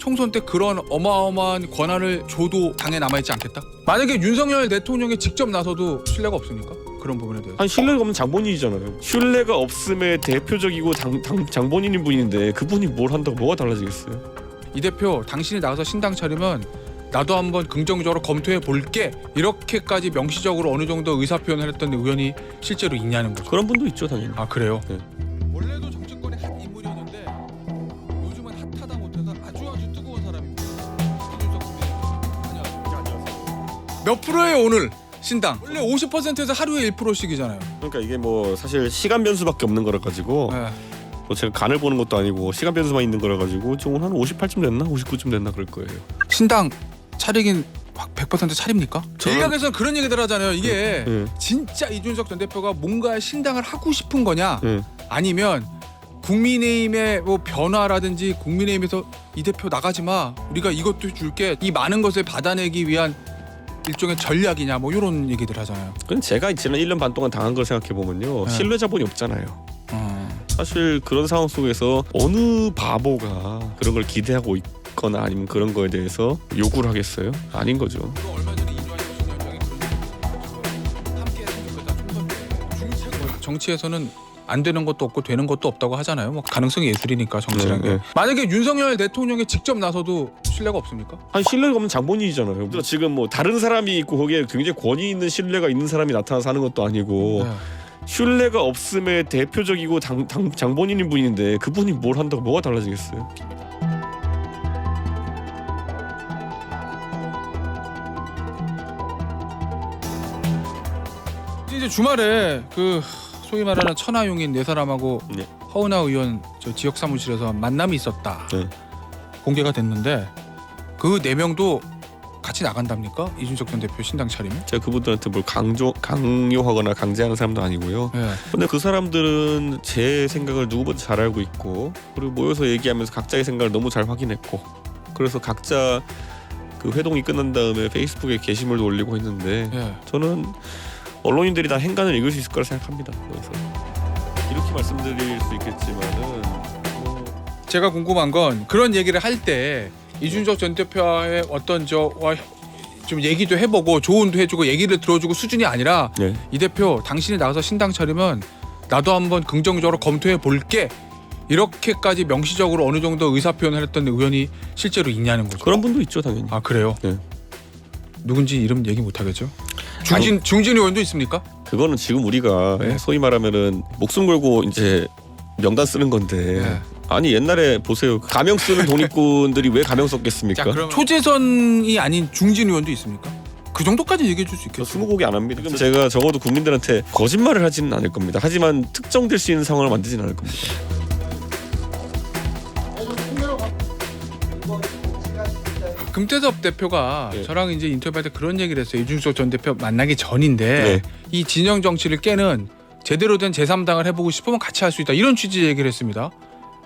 총선 때 그런 어마어마한 권한을 줘도 당에 남아있지 않겠다? 만약에 윤석열 대통령이 직접 나서도 신뢰가 없습니까? 그런 부분에 대해서. 아니 신뢰가 없는 장본인이잖아요. 신뢰가 없음의 대표적이고 장본인인 분인데 그분이 뭘 한다고 뭐가 달라지겠어요? 이 대표 당신이 나가서 신당 차리면 나도 한번 긍정적으로 검토해 볼게 이렇게까지 명시적으로 어느 정도 의사표현을 했던 의원이 실제로 있냐는 거죠. 그런 분도 있죠 당연히. 아 그래요? 네. 원래도 정치권의 핫 인물이었는데 요즘은 핫하다 못해서 아주 뜨거운 사람입니다. 이준석 대표. 안녕하세요. 몇 프로예요 오늘 신당? 원래 50%에서 하루에 1%씩이잖아요. 그러니까 이게 뭐 사실 시간 변수밖에 없는 거라 가지고 네. 뭐 제가 간을 보는 것도 아니고 시간 변수만 있는 거라 가지고 지금 한 58쯤 됐나 59쯤 됐나 그럴 거예요. 신당 차리긴 100% 차립니까? 일각에서는 그런 얘기들 하잖아요. 이게 진짜 이준석 전 대표가 뭔가 신당을 하고 싶은 거냐 아니면 국민의힘의 뭐 변화라든지 국민의힘에서 이 대표 나가지 마 우리가 이것도 줄게 이 많은 것을 받아내기 위한 일종의 전략이냐 뭐 이런 얘기들 하잖아요. 그건 제가 지난 1년 반 동안 당한 걸 생각해 보면요 네. 신뢰 자본이 없잖아요. 사실 그런 상황 속에서 어느 바보가 그런 걸 기대하고 있거나 아니면 그런 거에 대해서 요구를 하겠어요? 아닌 거죠. 정치에서는 안 되는 것도 없고 되는 것도 없다고 하잖아요. 뭐 가능성이 예술이니까 정치란 게. 네. 만약에 윤석열 대통령이 직접 나서도 신뢰가 없습니까? 아니 신뢰가 없는 장본인이잖아요. 지금 뭐 다른 사람이 있고 거기에 굉장히 권위 있는 신뢰가 있는 사람이 나타나서 하는 것도 아니고 네. 신뢰가 없음의 대표적이고 장본인인 분인데 그분이 뭘 한다고 뭐가 달라지겠어요? 이제 주말에 그 소위 말하는 천하용인 네 사람하고 네. 허은하 의원 저 지역 사무실에서 만남이 있었다. 네. 공개가 됐는데 그 네 명도 같이 나간답니까? 이준석 전 대표 신당 차리면? 제가 그분들한테 뭘 강요하거나 강제하는 사람도 아니고요. 네. 근데 그 사람들은 제 생각을 누구보다 잘 알고 있고 그리고 모여서 얘기하면서 각자의 생각을 너무 잘 확인했고 그래서 각자 그 회동이 끝난 다음에 페이스북에 게시물도 올리고 했는데 네. 저는 언론인들이 다 행간을 읽을 수 있을 거라 생각합니다. 그래서 이렇게 말씀드릴 수 있겠지만은 제가 궁금한 건 그런 얘기를 할 때 이준석 전 대표의 어떤 저와 좀 얘기도 해보고 조언도 해주고 얘기를 들어주고 수준이 아니라 네. 이 대표 당신이 나가서 신당 차리면 나도 한번 긍정적으로 검토해 볼게 이렇게까지 명시적으로 어느 정도 의사표현을 했던 의원이 실제로 있냐는 거죠. 그런 분도 있죠 당연히. 아 그래요? 네. 누군지 이름 얘기 못 하겠죠? 중진 의원도 있습니까? 그거는 지금 우리가 네. 소위 말하면은 목숨 걸고 이제 명단 쓰는 건데 네. 아니 옛날에 보세요 가명 쓰는 독립군들이 왜 가명 썼겠습니까? 자 그럼 초재선이 아닌 중진 의원도 있습니까? 그 정도까지 얘기해 줄 수 저 있겠죠? 스무고개 안 합니다. 지금 제가 적어도 국민들한테 거짓말을 하지는 않을 겁니다. 하지만 특정될 수 있는 상황을 만들지는 않을 겁니다. 금태섭 대표가 네. 저랑 이제 인터뷰할 때 그런 얘기를 했어요. 이준석 전 대표 만나기 전인데 네. 이 진영 정치를 깨는 제대로 된 제3당을 해보고 싶으면 같이 할 수 있다. 이런 취지의 얘기를 했습니다.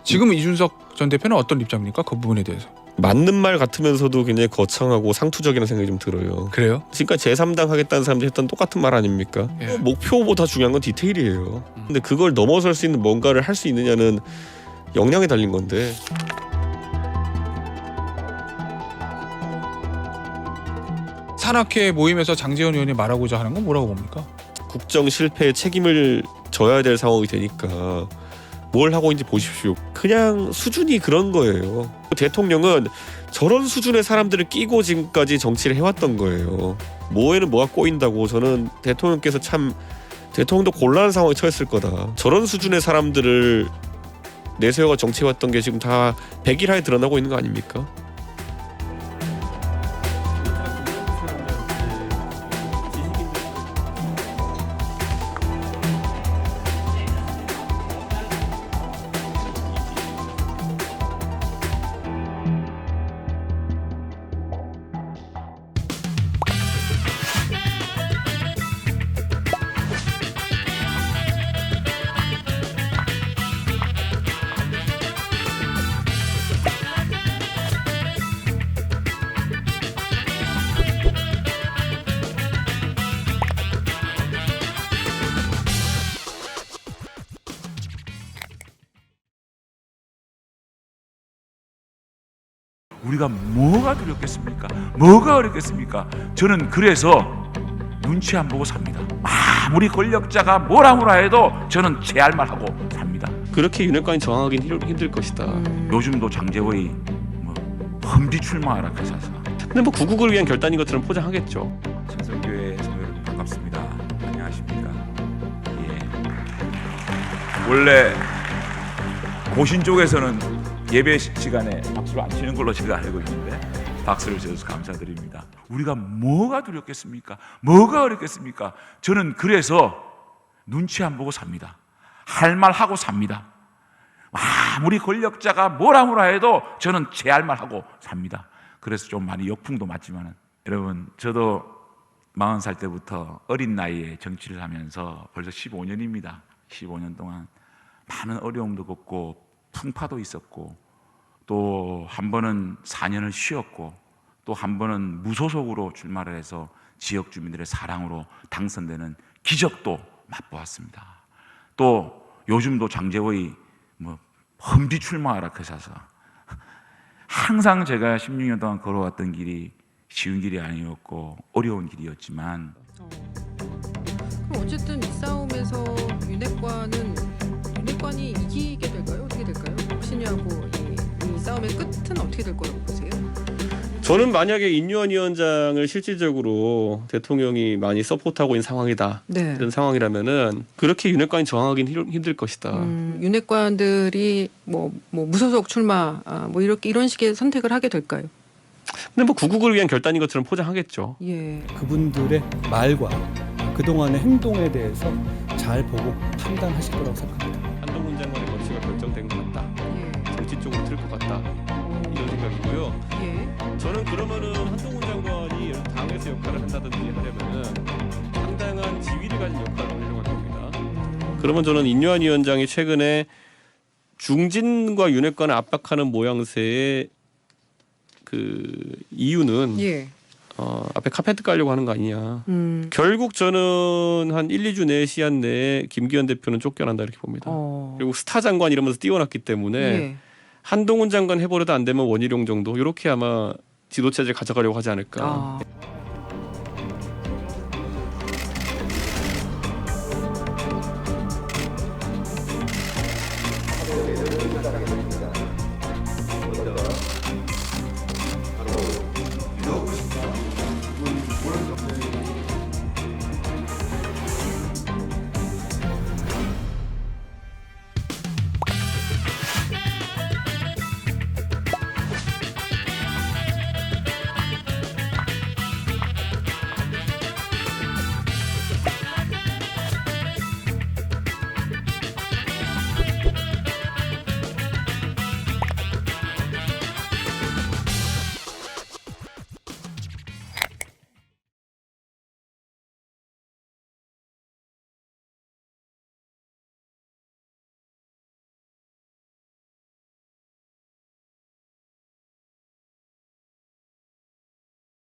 지금 이준석 전 대표는 어떤 입장입니까? 그 부분에 대해서. 맞는 말 같으면서도 굉장히 거창하고 상투적이라는 생각이 좀 들어요. 그래요? 지금까지 제3당 하겠다는 사람들이 했던 똑같은 말 아닙니까? 예. 목표보다 중요한 건 디테일이에요. 근데 그걸 넘어설 수 있는 뭔가를 할 수 있느냐는 역량에 달린 건데 산악회 모임에서 장제원 의원이 말하고자 하는 건 뭐라고 봅니까? 국정 실패에 책임을 져야 될 상황이 되니까 뭘 하고 있는지 보십시오. 그냥 수준이 그런 거예요. 대통령은 저런 수준의 사람들을 끼고 지금까지 정치를 해왔던 거예요. 뭐에는 뭐가 꼬인다고. 저는 대통령께서 참 대통령도 곤란한 상황에 처했을 거다. 저런 수준의 사람들을 내세워가 정치해왔던 게 지금 다 백일하에 드러나고 있는 거 아닙니까? 우리가 뭐가 두렵겠습니까? 뭐가 어렵겠습니까? 저는 그래서 눈치 안 보고 삽니다. 아무리 권력자가 뭐라 해도 저는 제 할 말 하고 삽니다. 그렇게 윤핵관이 저항하기는 힘들 것이다. 요즘도 장제의 험지 출마하라 그 사사. 근데 뭐 구국을 위한 결단인 것처럼 포장하겠죠. 창성교회 성도 여러분 반갑습니다. 안녕하십니까? 예. 원래 고신 쪽에서는 예배 시간에 박수를 안 치는 걸로 제가 알고 있는데 박수를 쳐서 감사드립니다. 우리가 뭐가 두렵겠습니까? 뭐가 어렵겠습니까? 저는 그래서 눈치 안 보고 삽니다. 할 말 하고 삽니다. 아무리 권력자가 뭐라 해도 저는 제 할 말 하고 삽니다. 그래서 좀 많이 역풍도 맞지만은 여러분 저도 40살 때부터 어린 나이에 정치를 하면서 벌써 15년입니다. 15년 동안 많은 어려움도 겪고 풍파도 있었고 또 한 번은 4년을 쉬었고 또 한 번은 무소속으로 출마를 해서 지역 주민들의 사랑으로 당선되는 기적도 맛보았습니다. 또 요즘도 장제의 험지 출마하라 그 사사. 항상 제가 16년 동안 걸어왔던 길이 쉬운 길이 아니었고 어려운 길이었지만 그럼 어쨌든 이 싸움에서 윤핵관이 이기게 될까요? 어떻게 될까요? 신유하고 이 싸움의 끝은 어떻게 될 거라고 보세요? 저는 만약에 인유한 위원장을 실질적으로 대통령이 많이 서포트하고 있는 상황이다. 네. 이런 상황이라면은 그렇게 윤핵관이 저항하기는 힘들 것이다. 윤핵관들이 뭐 무소속 출마 뭐 이런 식의 선택을 하게 될까요? 근데 뭐 구국을 위한 결단인 것처럼 포장하겠죠. 예. 그분들의 말과 그동안의 행동에 대해서 잘 보고 판단하실 거라고 생각합니다. 한동훈 장관의 거취가 결정된 것 같다. 예. 정치 쪽으로 틀 것 같다. 이런 생각이고요. 예. 저는 그러면은 한동훈 장관이 당에서 역할을 한다든지 하려면은 상당한 지위를 가진 역할을 하려고 할 겁니다. 그러면 저는 인유한 위원장이 최근에 중진과 윤핵관을 압박하는 모양새의 그 이유는 예. 앞에 카페트 깔려고 하는 거 아니냐. 결국 저는 한 1, 2주 내 시한 내에 김기현 대표는 쫓겨난다 이렇게 봅니다. 그리고 스타 장관 이러면서 띄워놨기 때문에 예. 한동훈 장관 해버려도 안 되면 원희룡 정도 이렇게 아마 지도체제 가져가려고 하지 않을까.